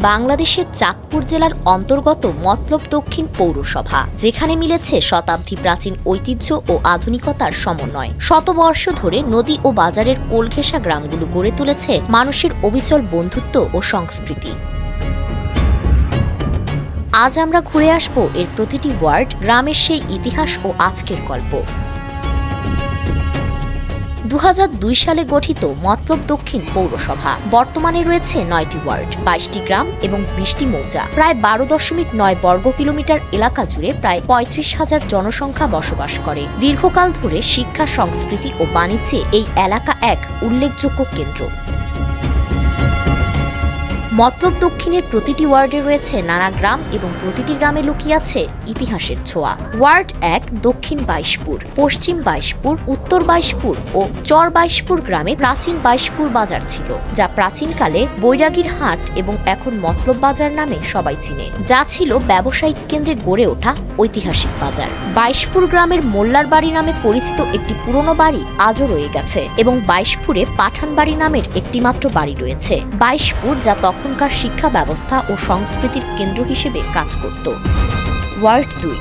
বাংলাদেশের চাঁদপুর জেলার অন্তর্গত মতলব দক্ষিণ পৌরসভা, যেখানে মিলেছে শতাব্দী প্রাচীন ঐতিহ্য ও আধুনিকতার সমন্বয়। শতবর্ষ ধরে নদী ও বাজারের কোলঘেঁষা গ্রামগুলো গড়ে তুলেছে মানুষের অবিচল বন্ধুত্ব ও সংস্কৃতি। আজ আমরা ঘুরে আসব এর প্রতিটি ওয়ার্ড, গ্রামের সেই ইতিহাস ও আজকের গল্প। 2002 সালে গঠিত মতলব দক্ষিণ পৌরসভা বর্তমানে রয়েছে 9টি ওয়ার্ড, 22টি গ্রাম এবং 20টি মৌজা। প্রায় 12.9 বর্গ কিলোমিটার এলাকা জুড়ে প্রায় 35,000 জনসংখ্যা বসবাস করে। দীর্ঘকাল ধরে শিক্ষা, সংস্কৃতি ও বাণিজ্যে এই এলাকা এক উল্লেখযোগ্য কেন্দ্র। মতলব দক্ষিণের প্রতিটি ওয়ার্ডে রয়েছে নানা গ্রাম এবং প্রতিটি গ্রামে লুকিয়ে আছে ইতিহাসের ছোঁয়া। ওয়ার্ড 1 দক্ষিণ বাইশপুর, পশ্চিম বাইশপুর, উত্তর বাইশপুর ও চর বাইশপুর গ্রামে প্রাচীন বাইশপুর বাজার ছিল, যা প্রাচীনকালে বৈরাগীর হাট এবং এখন মতলব বাজার নামে সবাই চিনে, যা ছিল ব্যবসায়িক কেন্দ্রে গড়ে ওঠা ঐতিহাসিক বাজার। বাইশপুর গ্রামের মোল্লার বাড়ি নামে পরিচিত একটি পুরনো বাড়ি আজও রয়ে গেছে এবং বাইশপুরে পাঠান বাড়ি নামের একটি মাত্র বাড়ি রয়েছে। বাইশপুর, যা তখনকার শিক্ষা ব্যবস্থা ও সংস্কৃতির কেন্দ্র হিসেবে কাজ করত। ওয়ার্ড 2